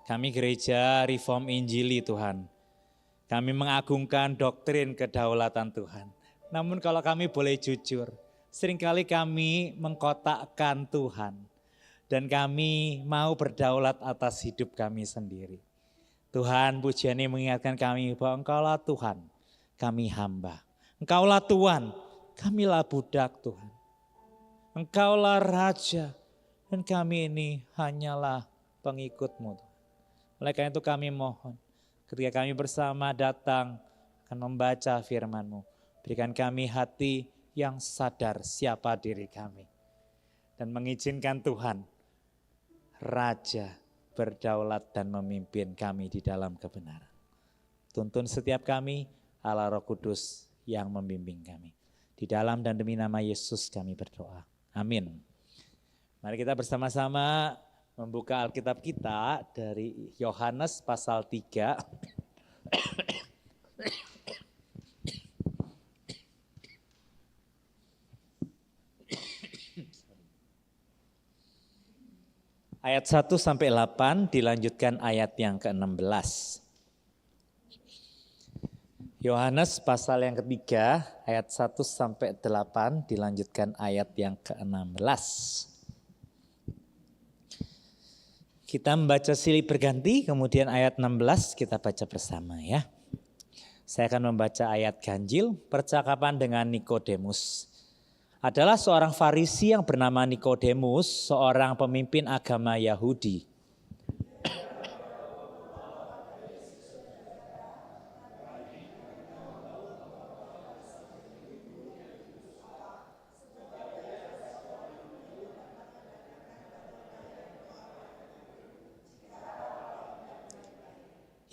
Kami gereja Reform Injili Tuhan. Kami mengagungkan doktrin kedaulatan Tuhan. Namun kalau kami boleh jujur, seringkali kami mengkotakkan Tuhan. Dan kami mau berdaulat atas hidup kami sendiri. Tuhan pujian ini mengingatkan kami bahwa Engkaulah Tuhan, kami hamba. Engkaulah Tuhan, kamilah budak Tuhan. Engkaulah Raja dan kami ini hanyalah pengikut-Mu. Oleh karena itu kami mohon, ketika kami bersama datang akan membaca firman-Mu, berikan kami hati yang sadar siapa diri kami. Dan mengizinkan Tuhan, Raja berdaulat dan memimpin kami di dalam kebenaran. Tuntun setiap kami, Allah Roh Kudus yang membimbing kami. Di dalam dan demi nama Yesus kami berdoa. Amin. Mari kita bersama-sama membuka Alkitab kita dari Yohanes pasal 3. Ayat 1 sampai 8 dilanjutkan ayat yang ke-16. Yohanes pasal yang ketiga ayat 1 sampai 8 dilanjutkan ayat yang ke-16. Kita membaca silih berganti, kemudian ayat 16 kita baca bersama ya. Saya akan membaca ayat ganjil, percakapan dengan Nikodemus. Adalah seorang Farisi yang bernama Nikodemus, seorang pemimpin agama Yahudi.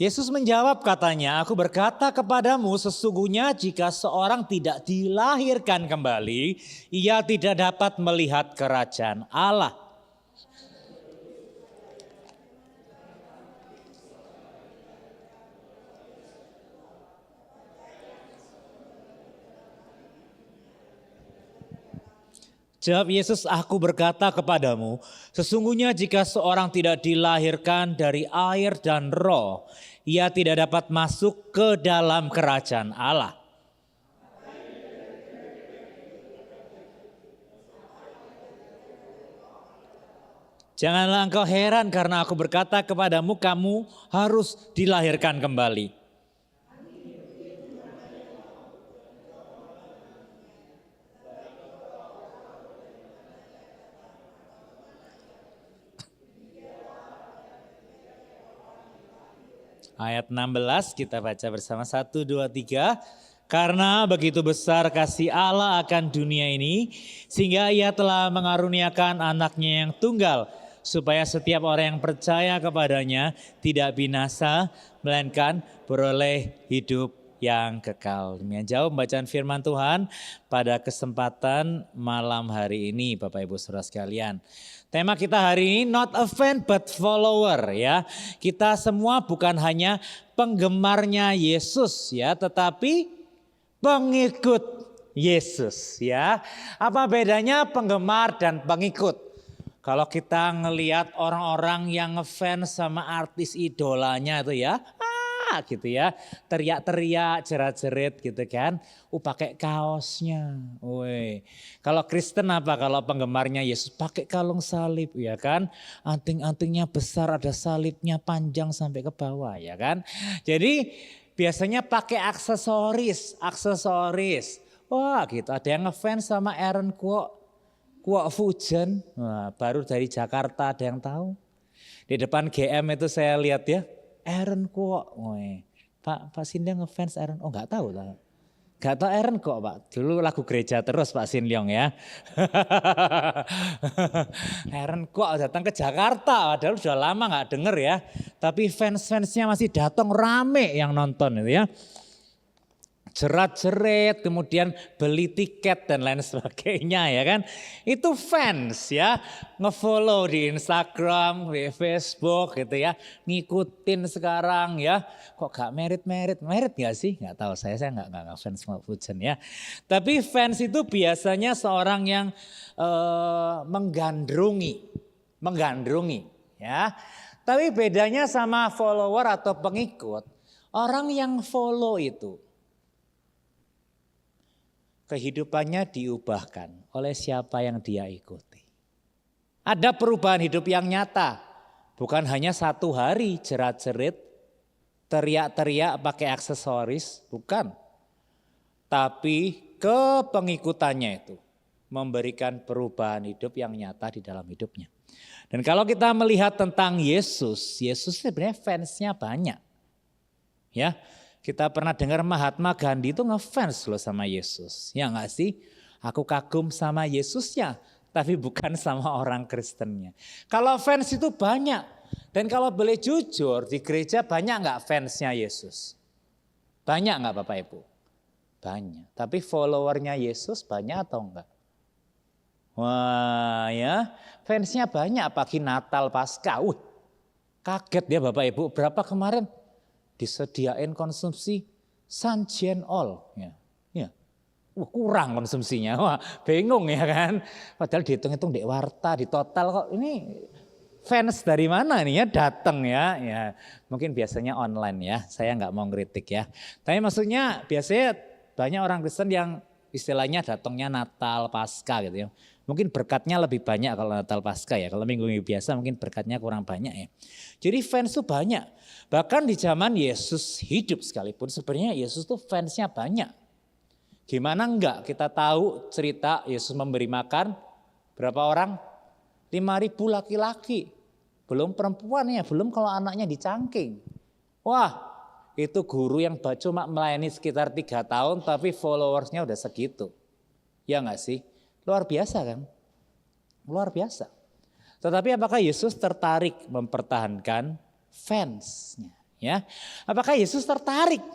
Yesus menjawab katanya, aku berkata kepadamu sesungguhnya jika seorang tidak dilahirkan kembali, ia tidak dapat melihat kerajaan Allah. Jawab Yesus, aku berkata kepadamu, sesungguhnya jika seorang tidak dilahirkan dari air dan roh, ia tidak dapat masuk ke dalam kerajaan Allah. Janganlah engkau heran karena aku berkata kepadamu, kamu harus dilahirkan kembali. Ayat 16 kita baca bersama 1, 2, 3. Karena begitu besar kasih Allah akan dunia ini, sehingga ia telah mengaruniakan anaknya yang tunggal, supaya setiap orang yang percaya kepadanya tidak binasa, melainkan beroleh hidup yang kekal. Demikian jauh pembacaan firman Tuhan pada kesempatan malam hari ini Bapak Ibu Saudara sekalian. Tema kita hari ini not a fan but follower ya. Kita semua bukan hanya penggemarnya Yesus ya, tetapi pengikut Yesus ya. Apa bedanya penggemar dan pengikut? Kalau kita ngelihat orang-orang yang ngefans sama artis idolanya itu ya, gitu ya, teriak-teriak, jerat-jerit gitu kan, pakai kaosnya, Kalau Kristen apa? Kalau penggemarnya Yesus pakai kalung salib, ya kan, anting-antingnya besar, ada salibnya panjang sampai ke bawah, ya kan. Jadi biasanya pakai aksesoris, wah gitu. Ada yang ngefans sama Aaron Kwok Fujen, baru dari Jakarta, ada yang tahu? Di depan GM itu saya lihat ya. Aaron Kwok, Pak Sindiong ngefans Aaron, nggak tahu lah. Gak tahu Aaron Kwok Pak, dulu lagu gereja terus Pak Sindiong ya. Aaron Kwok datang ke Jakarta, padahal sudah lama nggak denger ya. Tapi fans-fansnya masih datang rame yang nonton itu ya. Jerat-jerit, kemudian beli tiket dan lain sebagainya ya kan. Itu fans ya, ngefollow di Instagram, di Facebook gitu ya. Ngikutin sekarang ya, kok gak merit gak sih? Gak tahu, saya gak fans sama Fujen ya. Tapi fans itu biasanya seorang yang menggandrungi ya. Tapi bedanya sama follower atau pengikut, orang yang follow itu kehidupannya diubahkan oleh siapa yang dia ikuti. Ada perubahan hidup yang nyata, bukan hanya satu hari jerat-jerit, teriak-teriak pakai aksesoris, bukan. Tapi kepengikutannya itu memberikan perubahan hidup yang nyata di dalam hidupnya. Dan kalau kita melihat tentang Yesus, Yesus sebenarnya fansnya banyak. Ya, kita pernah dengar Mahatma Gandhi itu ngefans loh sama Yesus. Ya enggak sih? Aku kagum sama Yesusnya, tapi bukan sama orang Kristennya. Kalau fans itu banyak. Dan kalau boleh jujur, di gereja banyak enggak fansnya Yesus? Banyak enggak Bapak Ibu? Banyak. Tapi followernya Yesus banyak atau enggak? Wah ya, fansnya banyak pagi Natal Paskah. Kaget ya Bapak Ibu, berapa kemarin disediain konsumsi Sanjian All. Ya. Kurang konsumsinya, wah bingung ya kan. Padahal dihitung-hitung di warta, di total kok ini fans dari mana nih ya datang ya. Ya mungkin biasanya online ya, saya nggak mau ngeritik ya. Tapi maksudnya biasanya banyak orang Kristen yang istilahnya datangnya Natal Paskah gitu ya. Mungkin berkatnya lebih banyak kalau Natal Paskah ya. Kalau minggu-minggu biasa mungkin berkatnya kurang banyak ya. Jadi fans itu banyak. Bahkan di zaman Yesus hidup sekalipun sebenarnya Yesus tuh fansnya banyak. Gimana enggak kita tahu cerita Yesus memberi makan berapa orang? 5.000 laki-laki. Belum perempuannya, belum kalau anaknya dicangking. Wah itu guru yang cuma melayani sekitar 3 tahun tapi followersnya udah segitu. Ya enggak sih? Luar biasa kan? Luar biasa. Tetapi apakah Yesus tertarik mempertahankan fansnya? Ya, apakah Yesus tertarik?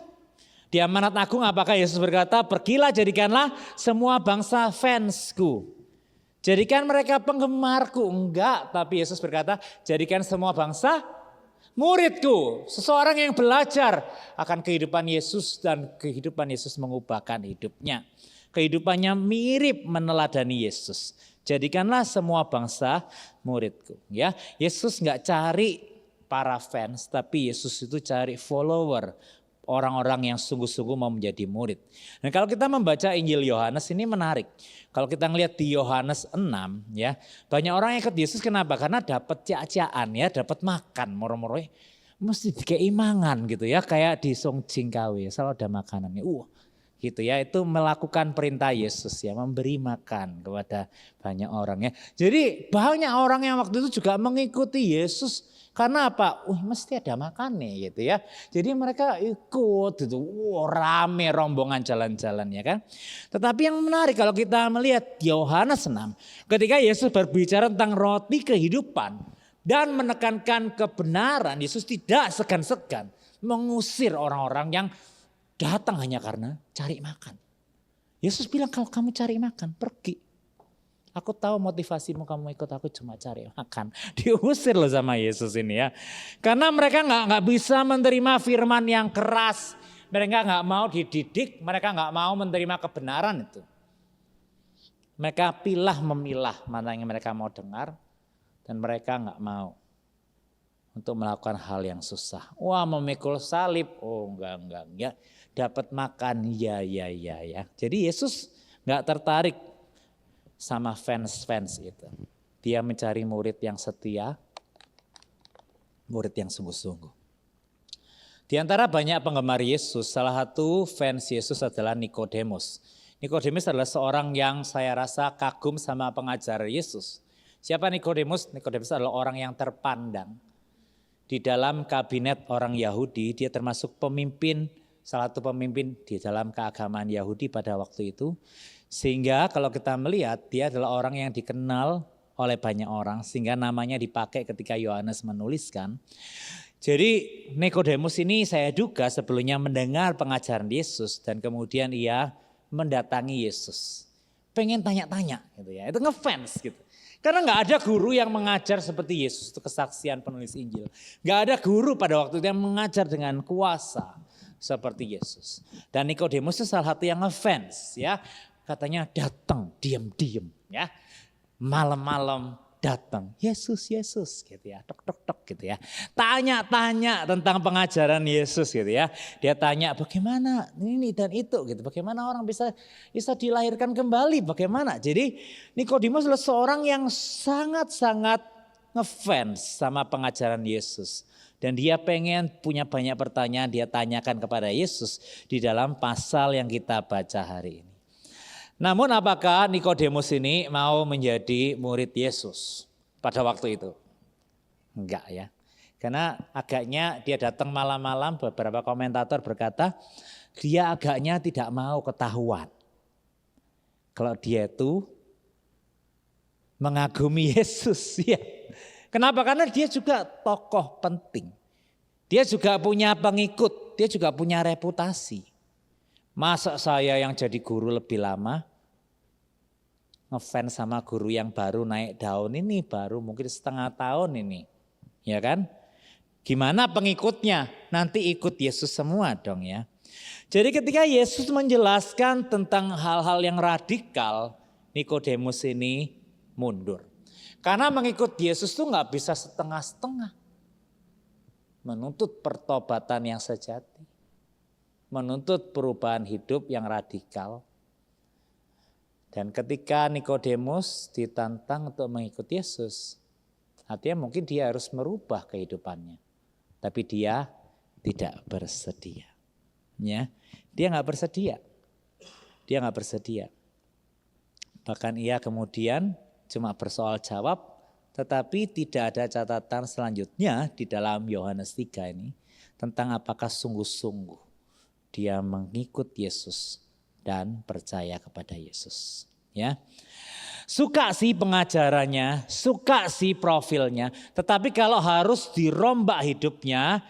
Di Amanat Agung apakah Yesus berkata, pergilah jadikanlah semua bangsa fansku. Jadikan mereka penggemarku. Enggak, tapi Yesus berkata, jadikan semua bangsa muridku. Seseorang yang belajar akan kehidupan Yesus dan kehidupan Yesus mengubahkan hidupnya. Kehidupannya mirip meneladani Yesus. Jadikanlah semua bangsa muridku. Ya, Yesus nggak cari para fans, tapi Yesus itu cari follower, orang-orang yang sungguh-sungguh mau menjadi murid. Dan kalau kita membaca Injil Yohanes ini menarik. Kalau kita ngelihat di Yohanes 6, ya banyak orang yang ikut Yesus kenapa? Karena dapat ciak-ciakan ya, dapat makan moro-moro. Mesti keimangan gitu ya, kayak di Song Jingkawe selalu ada makanannya. Gitu ya, itu melakukan perintah Yesus ya, memberi makan kepada banyak orang ya. Jadi banyak orang yang waktu itu juga mengikuti Yesus karena apa? Mesti ada makannya gitu ya. Jadi mereka ikut itu, rame rombongan jalan-jalan ya kan. Tetapi yang menarik kalau kita melihat Yohanes 6, ketika Yesus berbicara tentang roti kehidupan dan menekankan kebenaran, Yesus tidak segan-segan mengusir orang-orang yang datang hanya karena cari makan. Yesus bilang kalau kamu cari makan pergi. Aku tahu motivasimu kamu ikut aku cuma cari makan. Diusir loh sama Yesus ini ya. Karena mereka nggak bisa menerima firman yang keras. Mereka nggak mau dididik. Mereka nggak mau menerima kebenaran itu. Mereka memilah mana yang mereka mau dengar. Dan mereka nggak mau untuk melakukan hal yang susah. Wah memikul salib. Enggak. Dapat makan, ya. Jadi Yesus nggak tertarik sama fans itu. Dia mencari murid yang setia, murid yang sungguh-sungguh. Di antara banyak penggemar Yesus, salah satu fans Yesus adalah Nikodemus. Nikodemus adalah seorang yang saya rasa kagum sama pengajar Yesus. Siapa Nikodemus? Nikodemus adalah orang yang terpandang di dalam kabinet orang Yahudi. Dia termasuk pemimpin, salah satu pemimpin di dalam keagamaan Yahudi pada waktu itu. Sehingga kalau kita melihat dia adalah orang yang dikenal oleh banyak orang. Sehingga namanya dipakai ketika Yohanes menuliskan. Jadi Nikodemus ini saya duga sebelumnya mendengar pengajaran Yesus. Dan kemudian ia mendatangi Yesus. Pengen tanya-tanya gitu ya. Itu ngefans gitu. Karena nggak ada guru yang mengajar seperti Yesus. Itu kesaksian penulis Injil. Nggak ada guru pada waktu itu yang mengajar dengan kuasa seperti Yesus. Dan Nikodemus itu salah satu yang ngefans ya. Katanya datang diam-diam ya. Malam-malam datang, Yesus, Yesus gitu ya, tok tok tok gitu ya. Tanya-tanya tentang pengajaran Yesus gitu ya. Dia tanya bagaimana ini dan itu gitu, bagaimana orang bisa dilahirkan kembali, bagaimana. Jadi Nikodemus adalah seorang yang sangat-sangat ngefans sama pengajaran Yesus. Dan dia pengen punya banyak pertanyaan, dia tanyakan kepada Yesus di dalam pasal yang kita baca hari ini. Namun apakah Nikodemus ini mau menjadi murid Yesus pada waktu itu? Enggak ya. Karena agaknya dia datang malam-malam, beberapa komentator berkata dia agaknya tidak mau ketahuan. Kalau dia itu mengagumi Yesus ya. Kenapa? Karena dia juga tokoh penting. Dia juga punya pengikut, dia juga punya reputasi. Masa saya yang jadi guru lebih lama, ngefans sama guru yang baru naik daun ini, baru mungkin setengah tahun ini. Ya kan? Gimana pengikutnya? Nanti ikut Yesus semua dong ya. Jadi ketika Yesus menjelaskan tentang hal-hal yang radikal, Nikodemus ini mundur. Karena mengikut Yesus itu gak bisa setengah-setengah. Menuntut pertobatan yang sejati. Menuntut perubahan hidup yang radikal. Dan ketika Nikodemus ditantang untuk mengikut Yesus, artinya mungkin dia harus merubah kehidupannya. Tapi dia tidak bersedia. Ya, dia nggak bersedia. Dia nggak bersedia. Bahkan ia kemudian cuma bersoal jawab, tetapi tidak ada catatan selanjutnya di dalam Yohanes 3 ini tentang apakah sungguh-sungguh dia mengikut Yesus dan percaya kepada Yesus. Ya, suka sih pengajarannya, suka sih profilnya, tetapi kalau harus dirombak hidupnya,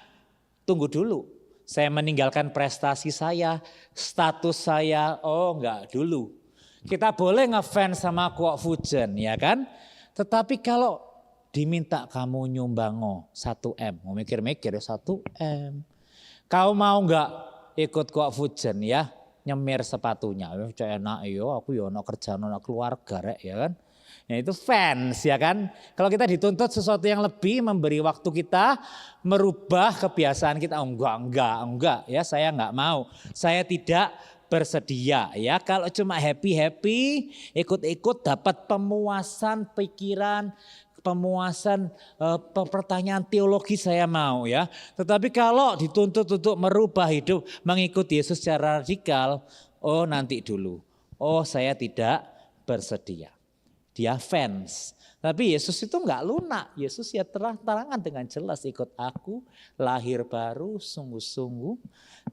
tunggu dulu. Saya meninggalkan prestasi saya, status saya, enggak dulu. Kita boleh ngefans sama Kwok Fujen ya kan, tetapi kalau diminta kamu nyumbang 1M, mau mikir-mikir ya 1M. Kau mau enggak ikut Kwok Fujen ya? Nyemir sepatunya, enak yo, aku yo ono kerjaan, ono keluarga rek ya kan. Ya itu fans ya kan. Kalau kita dituntut sesuatu yang lebih, memberi waktu kita, merubah kebiasaan kita, enggak ya, saya enggak mau. Saya tidak bersedia ya. Kalau cuma happy, ikut-ikut dapat pemuasan pikiran, pemuasan pertanyaan teologi saya mau ya. Tetapi kalau dituntut untuk merubah hidup, mengikuti Yesus secara radikal, nanti dulu. Saya tidak bersedia. Dia fans. Tapi Yesus itu enggak lunak. Yesus ya terang-terangan dengan jelas, ikut aku, lahir baru, sungguh-sungguh.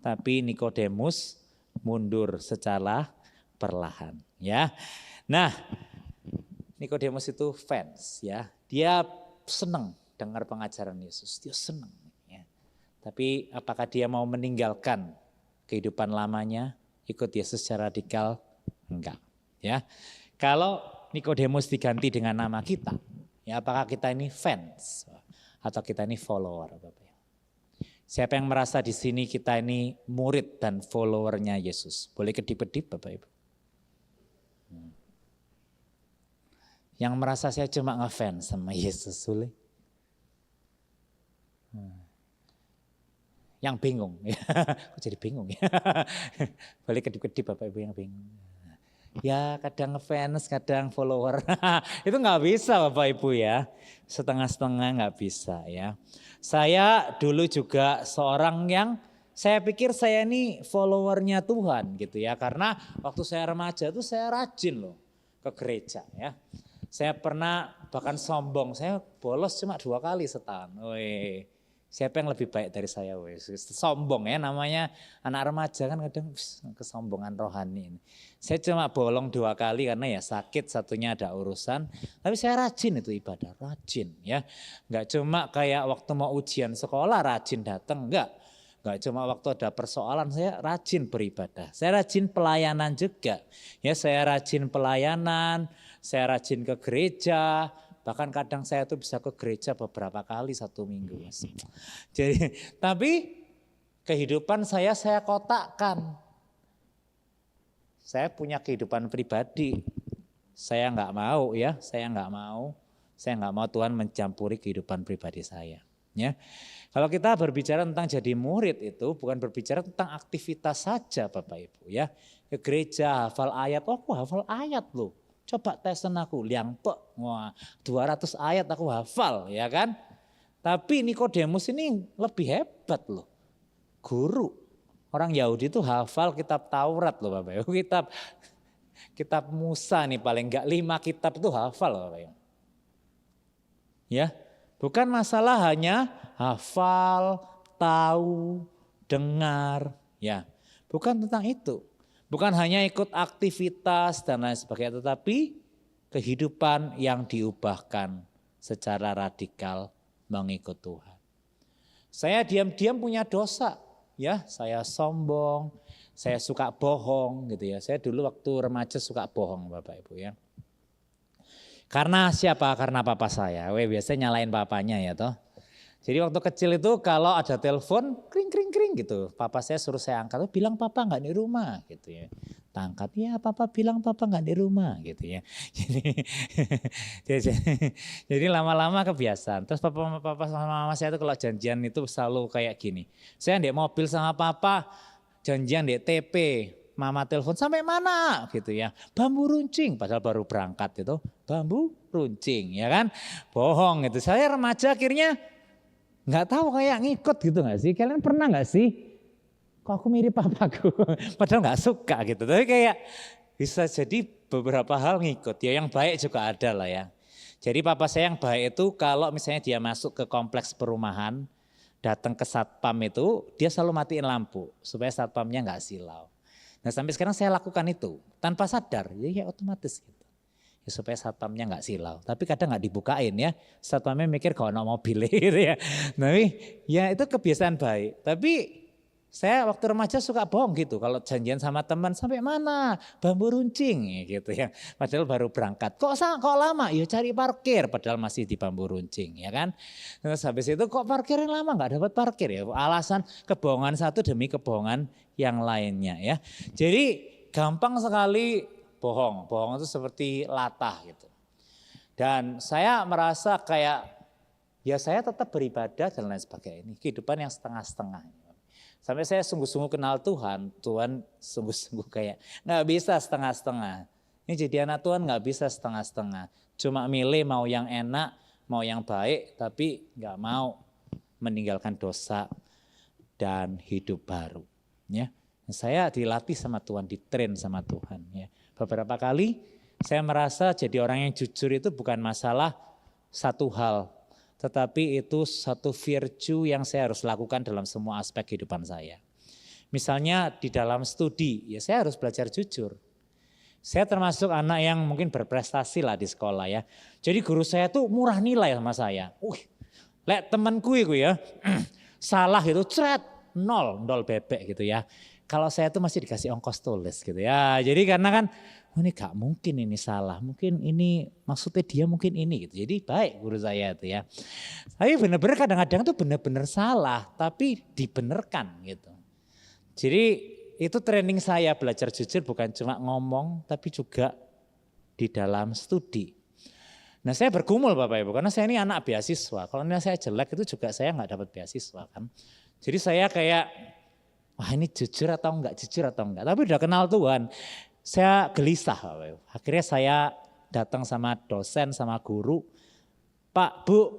Tapi Nikodemus mundur secara perlahan ya. Nah, Nikodemus itu fans ya. Dia senang dengar pengajaran Yesus, dia senang ya. Tapi apakah dia mau meninggalkan kehidupan lamanya, ikut Yesus secara radikal? Enggak ya. Kalau Nikodemus diganti dengan nama kita, ya apakah kita ini fans atau kita ini follower, Bapak? Siapa yang merasa di sini kita ini murid dan followernya Yesus? Boleh kedip-kedip Bapak Ibu? Yang merasa saya cuma ngefans sama Yesus, boleh? Yang bingung, kok jadi bingung ya? Boleh kedip-kedip Bapak Ibu yang bingung. Ya kadang ngefans, kadang follower. Itu nggak bisa Bapak Ibu ya. Setengah-setengah nggak bisa ya. Saya dulu juga seorang yang saya pikir saya ini followernya Tuhan gitu ya. Karena waktu saya remaja itu saya rajin loh ke gereja ya. Saya pernah bahkan sombong, saya bolos cuma 2 kali setahun. Siapa yang lebih baik dari saya? Sombong ya, namanya anak remaja kan kadang kesombongan rohani. Saya cuma bolong 2 kali karena ya sakit, satunya ada urusan. Tapi saya rajin itu ibadah, rajin ya. Enggak cuma kayak waktu mau ujian sekolah rajin datang, enggak cuma waktu ada persoalan, saya rajin beribadah. Saya rajin pelayanan juga. Ya, saya rajin pelayanan, saya rajin ke gereja, bahkan kadang saya tuh bisa ke gereja beberapa kali 1 minggu. Jadi, tapi kehidupan saya kotakkan. Saya punya kehidupan pribadi. Saya nggak mau ya, saya nggak mau Saya nggak mau Tuhan mencampuri kehidupan pribadi saya. Ya, kalau kita berbicara tentang jadi murid itu bukan berbicara tentang aktivitas saja Bapak Ibu ya. Ke gereja hafal ayat, oh aku hafal ayat loh. Coba tesen aku, liangpek, wah 200 ayat aku hafal ya kan. Tapi Nikodemus ini lebih hebat loh, guru. Orang Yahudi itu hafal kitab Taurat loh Bapak Ibu, kitab Musa nih paling enggak 5 kitab itu hafal Bapak Ibu. Ya. Bukan masalah hanya hafal, tahu, dengar, ya. Bukan tentang itu. Bukan hanya ikut aktivitas dan lain sebagainya, tetapi kehidupan yang diubahkan secara radikal mengikut Tuhan. Saya diam-diam punya dosa, ya. Saya sombong, saya suka bohong gitu ya. Saya dulu waktu remaja suka bohong Bapak Ibu ya. Karena siapa? Karena papa saya. Biasanya nyalain papanya ya toh. Jadi waktu kecil itu kalau ada telepon kring kring kring gitu. Papa saya suruh saya angkat. Bilang papa nggak di rumah gitu ya. Tangkap ya papa bilang papa nggak di rumah gitu ya. Jadi lama-lama kebiasaan. Terus papa sama mama saya itu kalau janjian itu selalu kayak gini. Saya di mobil sama papa janjian di TP. Mama telepon sampai mana gitu ya. Bambu runcing padahal baru berangkat itu. Bambu runcing ya kan. Bohong gitu. Saya remaja akhirnya nggak tahu kayak ngikut gitu nggak sih. Kalian pernah nggak sih? Kok aku mirip papaku. Padahal nggak suka gitu. Tapi kayak bisa jadi beberapa hal ngikut. Ya yang baik juga ada lah ya. Jadi papa saya yang baik itu kalau misalnya dia masuk ke kompleks perumahan. Datang ke satpam itu dia selalu matiin lampu. Supaya satpamnya nggak silau. Nah sampai sekarang saya lakukan itu tanpa sadar, ya otomatis gitu. Ya, supaya satpamnya nggak silau. Tapi kadang nggak dibukain ya, satpamnya mikir kalau ada mobil gitu ya. Tapi ya itu kebiasaan baik. Tapi saya waktu remaja suka bohong gitu. Kalau janjian sama teman sampai mana? Bambu runcing gitu ya. Padahal baru berangkat. Kok lama? Ya cari parkir. Padahal masih di bambu runcing ya kan. Terus habis itu kok parkirnya lama nggak dapat parkir ya. Alasan kebohongan satu demi kebohongan yang lainnya ya. Jadi gampang sekali bohong. Bohong itu seperti latah gitu. Dan saya merasa kayak ya saya tetap beribadah dan lain sebagainya. Ini kehidupan yang setengah-setengah. Sampai saya sungguh-sungguh kenal Tuhan, Tuhan sungguh-sungguh kayak nggak bisa setengah-setengah. Ini jadi anak Tuhan nggak bisa setengah-setengah. Cuma milih mau yang enak, mau yang baik, tapi nggak mau meninggalkan dosa dan hidup baru. Ya, saya dilatih sama Tuhan, ditrain sama Tuhan. Ya, beberapa kali saya merasa jadi orang yang jujur itu bukan masalah satu hal. Tetapi itu satu virtue yang saya harus lakukan dalam semua aspek kehidupan saya. Misalnya di dalam studi, ya saya harus belajar jujur. Saya termasuk anak yang mungkin berprestasi lah di sekolah ya. Jadi guru saya tuh murah nilai sama saya. Lek temanku itu ya, salah gitu, nol bebek gitu ya. Kalau saya tuh masih dikasih ongkos tulis gitu ya. Jadi karena kan ini gak mungkin ini salah, mungkin ini maksudnya dia mungkin ini gitu. Jadi baik guru saya itu ya. Tapi benar-benar kadang-kadang tuh benar-benar salah tapi dibenarkan gitu. Jadi itu training saya belajar jujur bukan cuma ngomong tapi juga di dalam studi. Nah saya bergumul Bapak Ibu karena saya ini anak beasiswa. Kalau ini saya jelek itu juga saya gak dapat beasiswa kan. Jadi saya kayak wah ini jujur atau enggak, Tapi udah kenal Tuhan. Saya gelisah, akhirnya saya datang sama dosen, sama guru, Pak, Bu,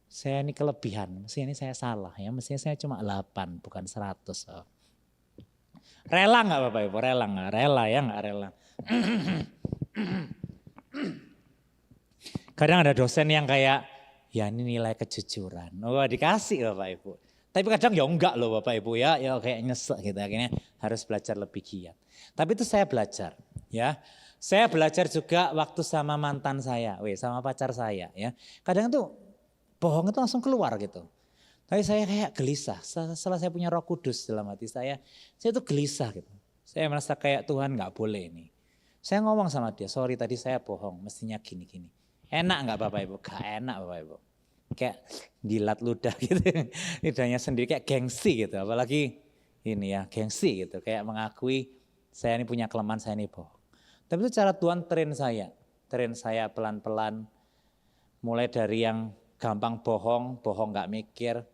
saya ini kelebihan, mestinya ini saya salah ya, mestinya saya cuma 8 bukan 100. Rela nggak Bapak Ibu, rela nggak? Rela ya nggak rela. Kadang ada dosen yang kayak, ya ini nilai kejujuran, dikasih Bapak Ibu. Tapi kadang ya enggak loh Bapak Ibu ya kayak nyesek gitu akhirnya harus belajar lebih giat. Tapi itu saya belajar ya. Saya belajar juga waktu sama mantan saya, sama pacar saya ya. Kadang tuh bohong itu langsung keluar gitu. Tapi saya kayak gelisah, setelah saya punya Roh Kudus dalam hati saya tuh gelisah gitu. Saya merasa kayak Tuhan nggak boleh ini. Saya ngomong sama dia, sorry tadi saya bohong, mestinya gini-gini. Enak nggak Bapak Ibu? Gak enak Bapak Ibu. Kayak jilat ludah gitu, lidahnya sendiri kayak gengsi gitu, apalagi ini ya gengsi gitu, kayak mengakui saya ini punya kelemahan, saya ini bohong. Tapi itu cara Tuhan train saya pelan-pelan Mulai dari yang gampang bohong gak mikir,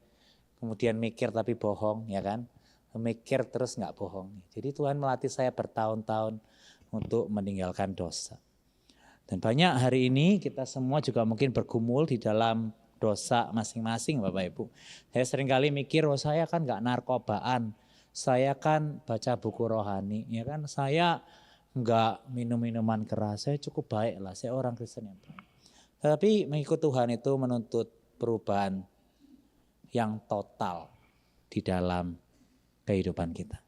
kemudian mikir tapi bohong, ya kan? Mikir terus gak bohong. Jadi Tuhan melatih saya bertahun-tahun untuk meninggalkan dosa. Dan banyak hari ini kita semua juga mungkin bergumul di dalam dosa masing-masing Bapak Ibu. Saya seringkali mikir, saya kan gak narkobaan, saya kan baca buku rohani, ya kan? Saya gak minum minuman keras, saya cukup baik lah, saya orang Kristen yang baik. Tapi mengikut Tuhan itu menuntut perubahan yang total di dalam kehidupan kita.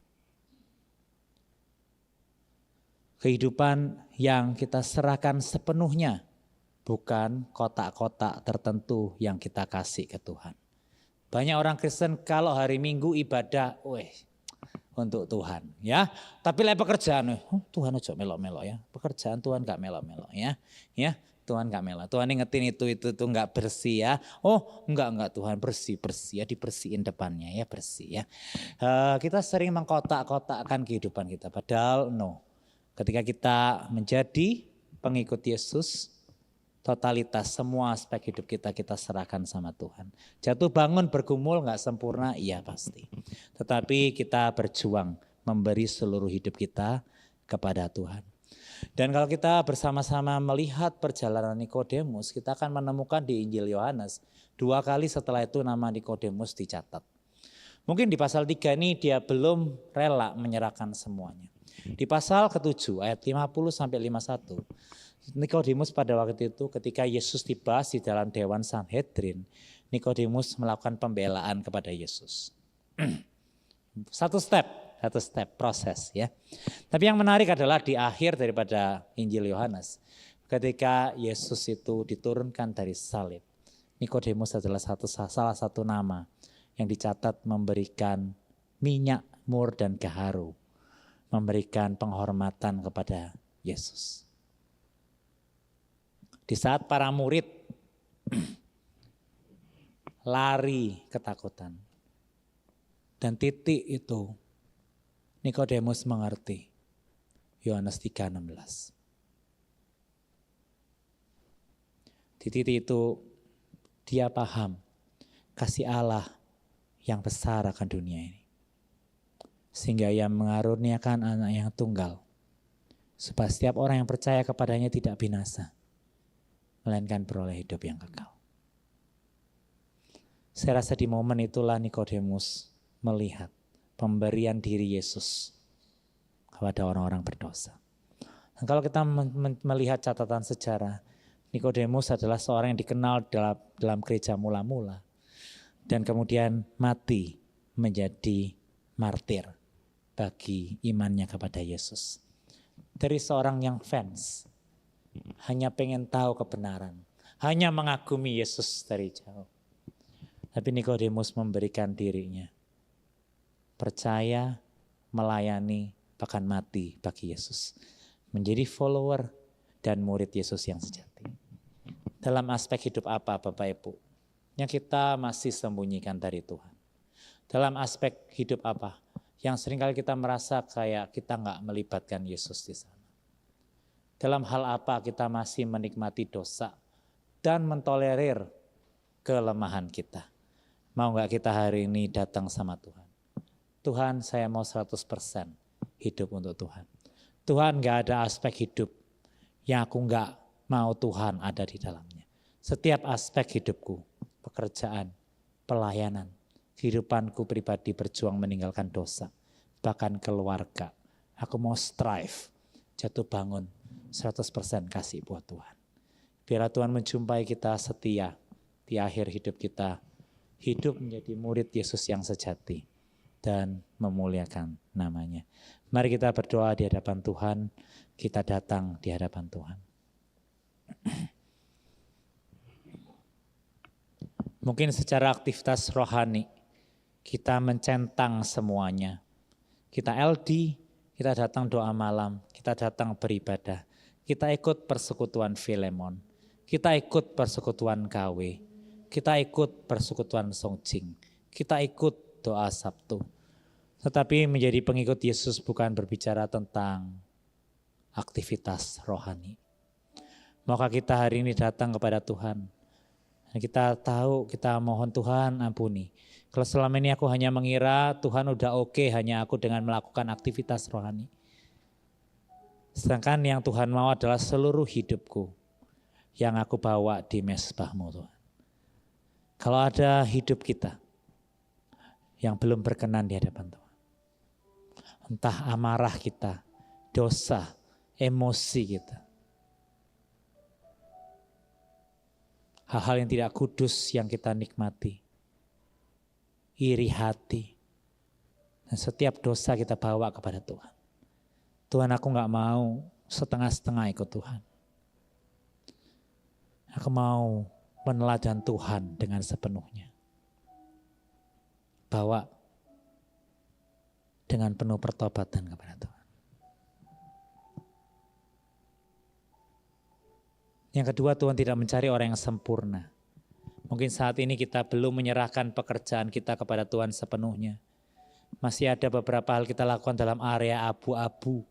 Kehidupan yang kita serahkan sepenuhnya, bukan kotak-kotak tertentu yang kita kasih ke Tuhan. Banyak orang Kristen kalau hari Minggu ibadah, untuk Tuhan, ya. Tapi lek pekerjaan, Tuhan aja melok-melok ya. Pekerjaan Tuhan gak melok-melok ya. Ya, Tuhan gak melok. Tuhan ingetin itu gak bersih ya. Oh, enggak Tuhan bersih ya, dibersihin depannya ya, bersih ya. Kita sering mengkotak-kotakkan kehidupan kita, padahal no. Ketika kita menjadi pengikut Yesus, totalitas semua aspek hidup kita serahkan sama Tuhan. Jatuh bangun bergumul gak sempurna, iya pasti. Tetapi kita berjuang memberi seluruh hidup kita kepada Tuhan. Dan kalau kita bersama-sama melihat perjalanan Nikodemus, kita akan menemukan di Injil Yohanes 2 kali setelah itu nama Nikodemus dicatat. Mungkin di pasal 3 ini dia belum rela menyerahkan semuanya. Di pasal ke-7 ayat 50 sampai 51, Nikodemus pada waktu itu ketika Yesus dibahas di dalam Dewan Sanhedrin, Nikodemus melakukan pembelaan kepada Yesus. Satu step proses ya. Tapi yang menarik adalah di akhir daripada Injil Yohanes, ketika Yesus itu diturunkan dari salib, Nikodemus adalah salah satu nama yang dicatat memberikan minyak, mur dan gaharu, memberikan penghormatan kepada Yesus. Di saat para murid lari ketakutan, dan titik itu Nikodemus mengerti. Yohanes 3:16. Di titik itu dia paham kasih Allah yang besar akan dunia ini. Sehingga ia mengaruniakan anak yang tunggal, supaya setiap orang yang percaya kepadanya tidak binasa, melainkan beroleh hidup yang kekal. Saya rasa di momen itulah Nikodemus melihat pemberian diri Yesus kepada orang-orang berdosa. Dan kalau kita melihat catatan sejarah, Nikodemus adalah seorang yang dikenal dalam gereja mula-mula, dan kemudian mati menjadi martir bagi imannya kepada Yesus. Dari seorang yang fans, hanya pengen tahu kebenaran, hanya mengagumi Yesus dari jauh. Tapi Nikodemus memberikan dirinya, percaya, melayani, bahkan mati bagi Yesus. Menjadi follower dan murid Yesus yang sejati. Dalam aspek hidup apa Bapak Ibu yang kita masih sembunyikan dari Tuhan? Dalam aspek hidup apa yang seringkali kita merasa kayak kita gak melibatkan Yesus di sana? Dalam hal apa kita masih menikmati dosa dan mentolerir kelemahan kita? Mau gak kita hari ini datang sama Tuhan? Tuhan, saya mau 100% hidup untuk Tuhan. Tuhan, gak ada aspek hidup yang aku gak mau Tuhan ada di dalamnya. Setiap aspek hidupku, pekerjaan, pelayanan, kehidupanku pribadi berjuang meninggalkan dosa, bahkan keluarga. Aku mau strive, jatuh bangun, 100% kasih buat Tuhan. Biarlah Tuhan menjumpai kita setia di akhir hidup kita, hidup menjadi murid Yesus yang sejati dan memuliakan namanya. Mari kita berdoa di hadapan Tuhan, kita datang di hadapan Tuhan. Mungkin secara aktivitas rohani, kita mencentang semuanya. Kita LD, kita datang doa malam, kita datang beribadah. Kita ikut persekutuan Filemon, kita ikut persekutuan KW, kita ikut persekutuan Songjing, kita ikut doa Sabtu. Tetapi menjadi pengikut Yesus bukan berbicara tentang aktivitas rohani. Maka kita hari ini datang kepada Tuhan, Dan kita tahu, kita mohon Tuhan ampuni. Kalau selama ini aku hanya mengira Tuhan udah oke hanya aku dengan melakukan aktivitas rohani. Sedangkan yang Tuhan mau adalah seluruh hidupku yang aku bawa di mezbahmu Tuhan. Kalau ada hidup kita yang belum berkenan di hadapan Tuhan, entah amarah kita, dosa, emosi kita, hal-hal yang tidak kudus yang kita nikmati, iri hati, dan setiap dosa kita bawa kepada Tuhan. Tuhan, aku gak mau setengah-setengah ikut Tuhan. Aku mau meneladan Tuhan dengan sepenuhnya. Bawa dengan penuh pertobatan kepada Tuhan. Yang kedua, Tuhan tidak mencari orang yang sempurna. Mungkin saat ini kita belum menyerahkan pekerjaan kita kepada Tuhan sepenuhnya. Masih ada beberapa hal kita lakukan dalam area abu-abu.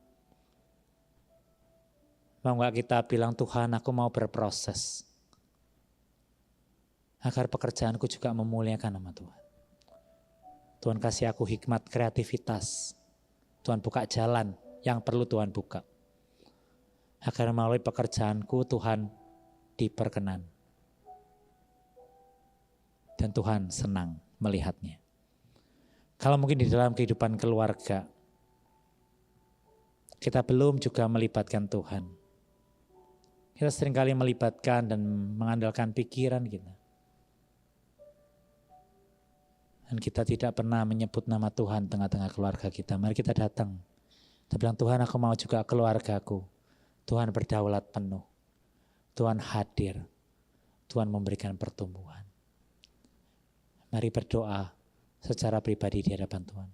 Mau gak kita bilang, Tuhan, aku mau berproses agar pekerjaanku juga memuliakan nama Tuhan. Tuhan kasih aku hikmat kreativitas. Tuhan buka jalan yang perlu Tuhan buka. Agar melalui pekerjaanku Tuhan diperkenan. Dan Tuhan senang melihatnya. Kalau mungkin di dalam kehidupan keluarga, kita belum juga melibatkan Tuhan. Kita seringkali melibatkan dan mengandalkan pikiran kita. Dan kita tidak pernah menyebut nama Tuhan tengah-tengah keluarga kita. Mari kita datang. Kita bilang, Tuhan, aku mau juga keluargaku. Tuhan berdaulat penuh. Tuhan hadir. Tuhan memberikan pertumbuhan. Mari berdoa secara pribadi di hadapan Tuhan.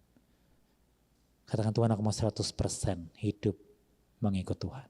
Katakan, Tuhan, aku mau 100% hidup mengikut Tuhan.